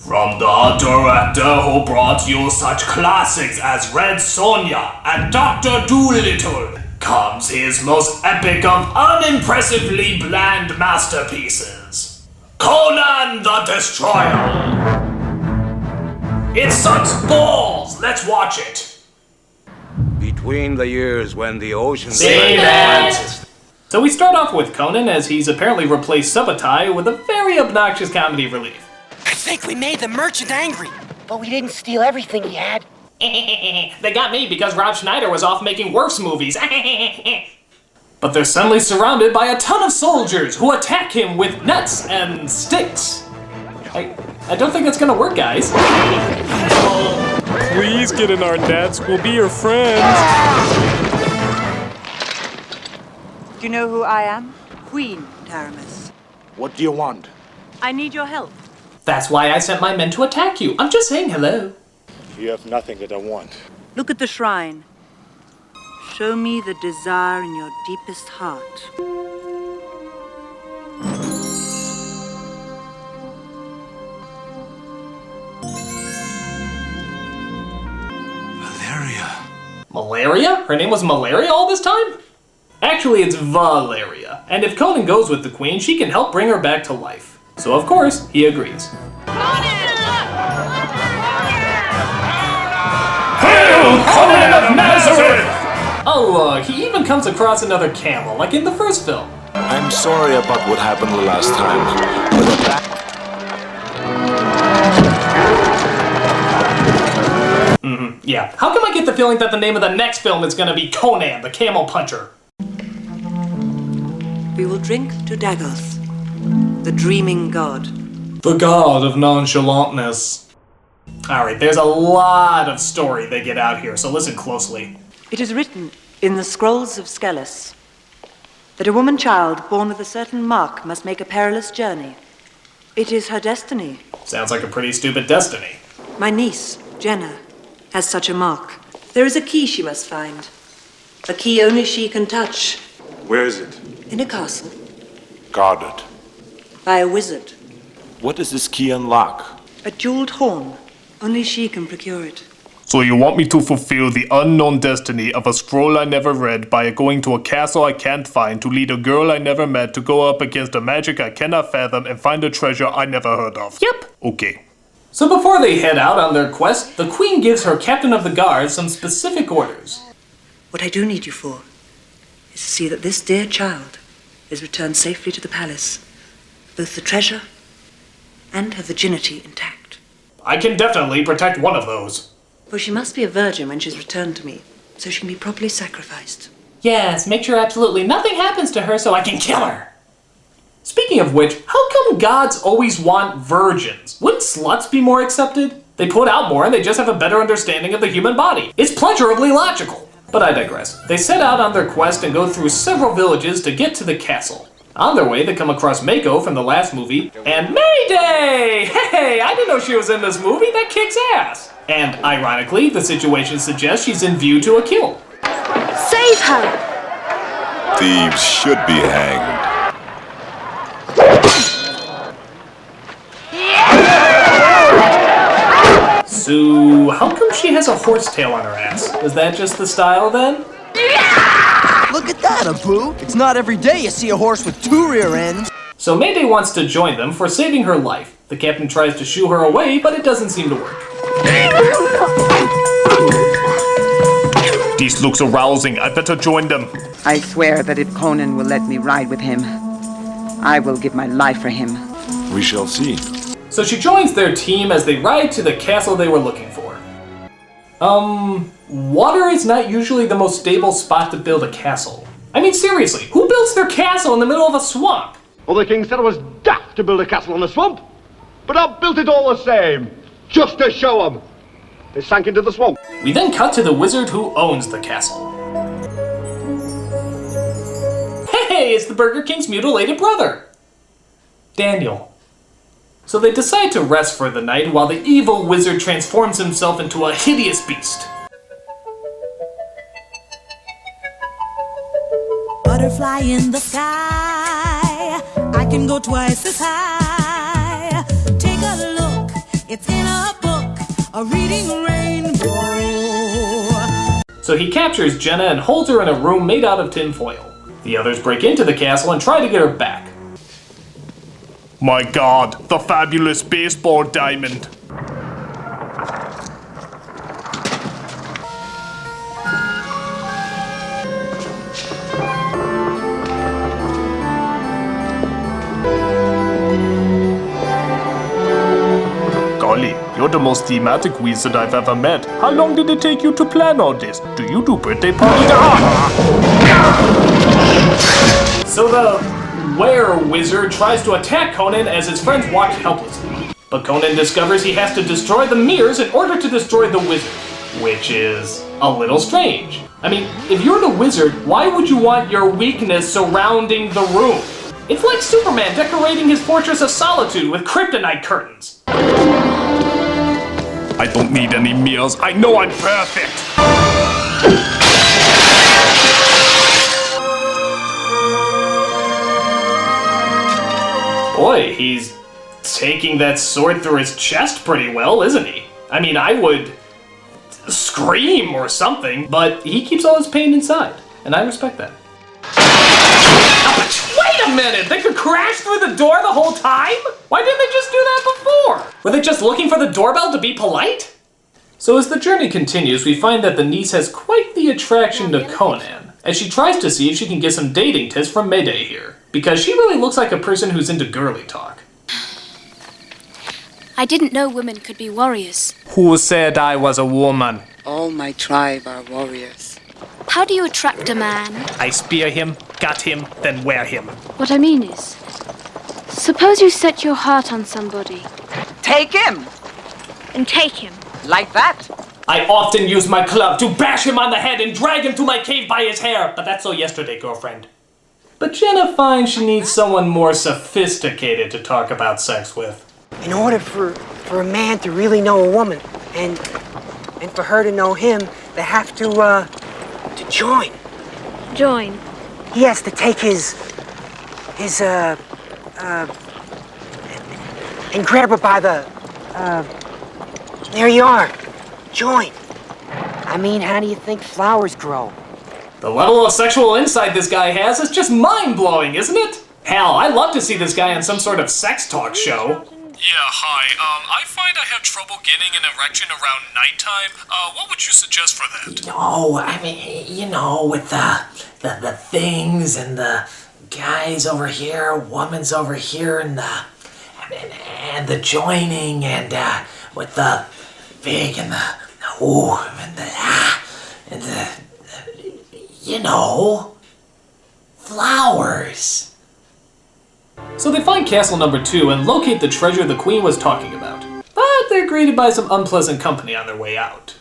From the director who brought you such classics as Red Sonja and Dr. Dolittle comes his most epic of unimpressively bland masterpieces, Conan the Destroyer. It sucks balls! Let's watch it! Between the years when the ocean... See that? So we start off with Conan as he's apparently replaced Subotai with a very obnoxious comedy relief. I think we made the merchant angry. But we didn't steal everything he had. They got me because Rob Schneider was off making worse movies. But they're suddenly surrounded by a ton of soldiers who attack him with nets and sticks. I don't think that's gonna work, guys. Please get in our nets. We'll be your friends. Do you know who I am? Queen Taramis. What do you want? I need your help. That's why I sent my men to attack you. I'm just saying hello. You have nothing that I want. Look at the shrine. Show me the desire in your deepest heart. Malaria? Her name was Malaria all this time? Actually, it's Valeria. And if Conan goes with the queen, she can help bring her back to life. So of course, he agrees. Hail, Conan of Nazareth! Oh, he even comes across another camel, like in the first film. I'm sorry about what happened the last time, but Yeah. How come I get the feeling that the name of the next film is gonna be Conan, the Camel Puncher? We will drink to Dagoth, the dreaming god. The god of nonchalantness. Alright, there's a lot of story they get out here, so listen closely. It is written in the scrolls of Skelos that a woman child born with a certain mark must make a perilous journey. It is her destiny. Sounds like a pretty stupid destiny. My niece, Jenna, has such a mark. There is a key she must find. A key only she can touch. where is it? In a castle. Guarded. By a wizard. What does this key unlock? A jeweled horn. Only she can procure it. So you want me to fulfill the unknown destiny of a scroll I never read by going to a castle I can't find to lead a girl I never met to go up against a magic I cannot fathom and find a treasure I never heard of? Yep. Okay. So before they head out on their quest, the queen gives her captain of the guard some specific orders. What I do need you for is to see that this dear child is returned safely to the palace. Both the treasure and her virginity intact. I can definitely protect one of those. For she must be a virgin when she's returned to me, so she can be properly sacrificed. Yes, make sure absolutely nothing happens to her so I can kill her. Speaking of which, how come gods always want virgins? Wouldn't sluts be more accepted? They put out more and they just have a better understanding of the human body. It's pleasurably logical. But I digress. They set out on their quest and go through several villages to get to the castle. On their way, they come across Mako from the last movie, and Mayday! Hey, I didn't know she was in this movie. That kicks ass. And ironically, the situation suggests she's in view to a kill. Save her! Thieves should be hanged. So, how come she has a horsetail on her ass? Is that just the style then? Look at that, Abu! It's not every day you see a horse with two rear ends. So Mayday wants to join them for saving her life. The captain tries to shoo her away, but it doesn't seem to work. This looks arousing. I better join them. I swear that if Conan will let me ride with him, I will give my life for him. We shall see. So she joins their team as they ride to the castle they were looking for. Water is not usually the most stable spot to build a castle. I mean, seriously, who builds their castle in the middle of a swamp? Well, the king said it was daft to build a castle in a swamp, but I built it all the same, just to show him. It sank into the swamp. We then cut to the wizard who owns the castle. Hey, it's the Burger King's mutilated brother, Daniel. So they decide to rest for the night while the evil wizard transforms himself into a hideous beast. Butterfly in the sky, I can go twice as high. Take a look, it's a reading rainbow. So he captures Jenna and holds her in a room made out of tinfoil. The others break into the castle and try to get her back. My god, the fabulous baseball diamond. Golly, you're the most thematic wizard I've ever met. How long did it take you to plan all this? Do you do birthday parties? So the were-wizard tries to attack Conan as his friends watch helplessly. But Conan discovers he has to destroy the mirrors in order to destroy the wizard, which is a little strange. I mean, if you're the wizard, why would you want your weakness surrounding the room? It's like Superman decorating his Fortress of Solitude with kryptonite curtains. I don't need any mirrors. I know I'm perfect. Boy, he's taking that sword through his chest pretty well, isn't he? I mean, I would scream or something, but he keeps all his pain inside, and I respect that. Wait a minute! They could crash through the door the whole time? Why didn't they just do that before? Were they just looking for the doorbell to be polite? So as the journey continues, we find that the niece has quite the attraction to Conan, as she tries to see if she can get some dating tips from Mayday here, because she really looks like a person who's into girly talk. I didn't know women could be warriors. Who said I was a woman? All my tribe are warriors. How do you attract a man? I spear him, gut him, then wear him. What I mean is, suppose you set your heart on somebody. Take him! And take him. Like that? I often use my club to bash him on the head and drag him to my cave by his hair, but that's so yesterday, girlfriend. But Jenna finds she needs someone more sophisticated to talk about sex with. In order for a man to really know a woman, and for her to know him, they have to join. Join? He has to take his and grab her by the, there you are. Join. I mean, how do you think flowers grow? The level of sexual insight this guy has is just mind-blowing, isn't it? Hell, I'd love to see this guy on some sort of sex talk show. Yeah, hi. I find I have trouble getting an erection around nighttime. What would you suggest for that? No, I mean, you know, with the things and the guys over here, woman's over here, and the joining, and with the big and the ooh and the you know, flowers. So they find castle number 2 and locate the treasure the queen was talking about. But they're greeted by some unpleasant company on their way out.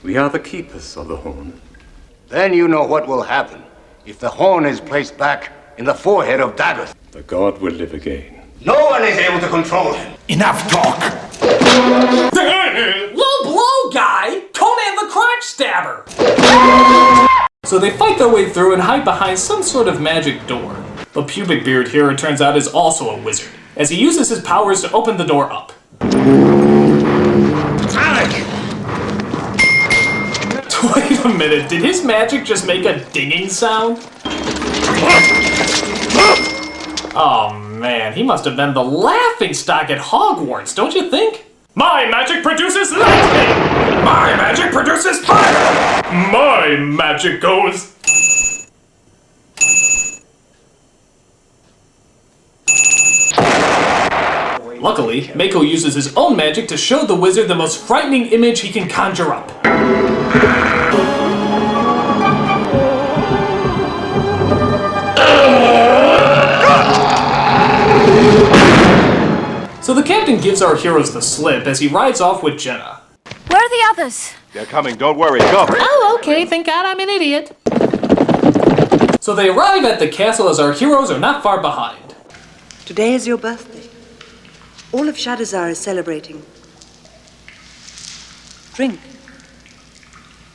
We are the keepers of the horn. Then you know what will happen if the horn is placed back in the forehead of Daggers. The god will live again. No one is able to control him. Enough talk. Low blow, guy! Conan the crotch stabber! So they fight their way through and hide behind some sort of magic door. The pubic beard here, it turns out, is also a wizard, as he uses his powers to open the door up. Wait a minute, did his magic just make a dinging sound? Oh man, he must have been the laughingstock at Hogwarts, don't you think? My magic produces lightning! My magic produces fire! My magic goes... Luckily, Mako uses his own magic to show the wizard the most frightening image he can conjure up. So the captain gives our heroes the slip as he rides off with Jenna. Where are the others? They're coming, don't worry, go. Oh, okay, thank God I'm an idiot. So they arrive at the castle as our heroes are not far behind. Today is your birthday. All of Shadowzar is celebrating. Drink.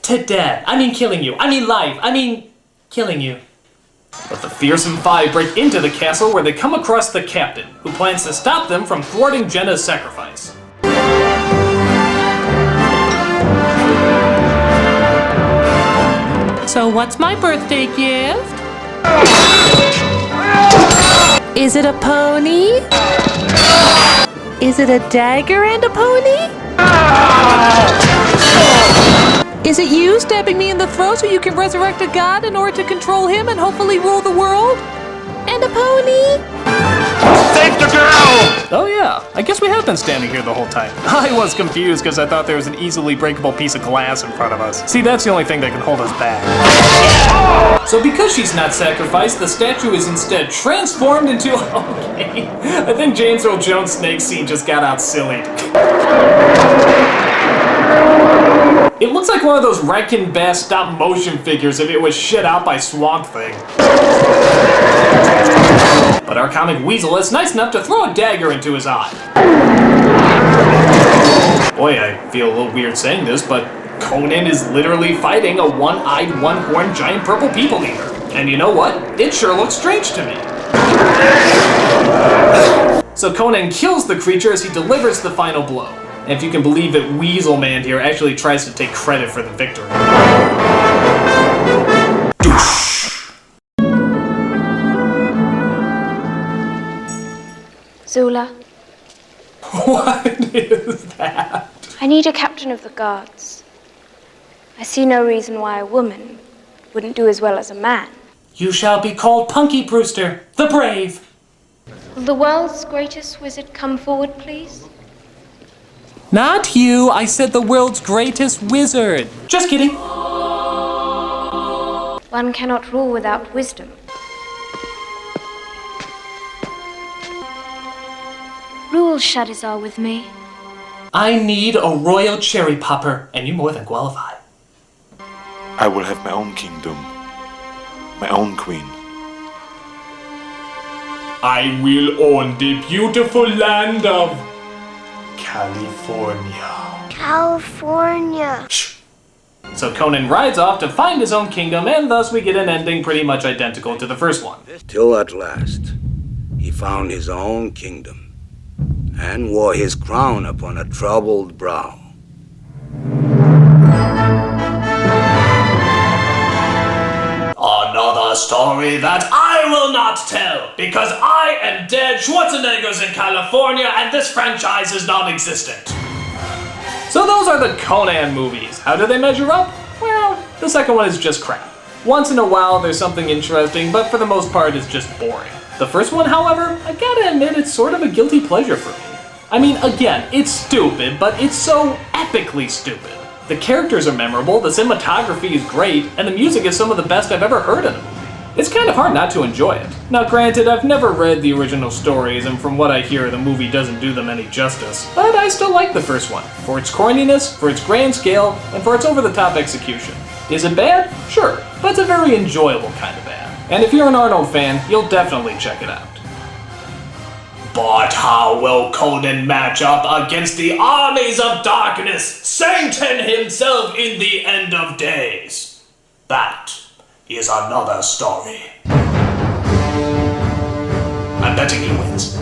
To death. I mean killing you. I mean life. I mean killing you. But the fearsome five break into the castle where they come across the captain, who plans to stop them from thwarting Jenna's sacrifice. So what's my birthday gift? Is it a pony? Is it a dagger and a pony? Is it you stabbing me in the throat so you can resurrect a god in order to control him and hopefully rule the world? And a pony? Save the girl! Oh yeah, I guess we have been standing here the whole time. I was confused because I thought there was an easily breakable piece of glass in front of us. See, that's the only thing that can hold us back. So because she's not sacrificed, the statue is instead transformed into... Okay, I think James Earl Jones' snake scene just got out silly. It looks like one of those Rankin Bass stop motion figures if it was shit out by Swamp Thing. But our comic weasel is nice enough to throw a dagger into his eye. Boy, I feel a little weird saying this, but Conan is literally fighting a one-eyed, one-horned giant purple people eater. And you know what? It sure looks strange to me. So Conan kills the creature as he delivers the final blow. And if you can believe that Weasel Man here actually tries to take credit for the victory. Zula, What is that? I need a captain of the guards. I see no reason why a woman wouldn't do as well as a man. You shall be called Punky Brewster, the Brave. Will the world's greatest wizard come forward, please? Not you, I said the world's greatest wizard. Just kidding. One cannot rule without wisdom. Rule Shadizar with me. I need a royal cherry popper, and you more than qualify. I will have my own kingdom, my own queen. I will own the beautiful land of California. California. So Conan rides off to find his own kingdom, and thus we get an ending pretty much identical to the first one. Till at last, he found his own kingdom and wore his crown upon a troubled brow. Another story that I will not tell, because I am dead Schwarzenegger's in California and this franchise is non-existent. So those are the Conan movies. How do they measure up? Well, the second one is just crap. Once in a while there's something interesting, but for the most part it's just boring. The first one, however, I gotta admit it's sort of a guilty pleasure for me. I mean, again, it's stupid, but it's so epically stupid. The characters are memorable, the cinematography is great, and the music is some of the best I've ever heard in a movie. It's kind of hard not to enjoy it. Now granted, I've never read the original stories, and from what I hear, the movie doesn't do them any justice, but I still like the first one, for its corniness, for its grand scale, and for its over-the-top execution. Is it bad? Sure, but it's a very enjoyable kind of bad. And if you're an Arnold fan, you'll definitely check it out. But how will Conan match up against the armies of darkness, Satan himself in the end of days? That is another story. I'm betting he wins.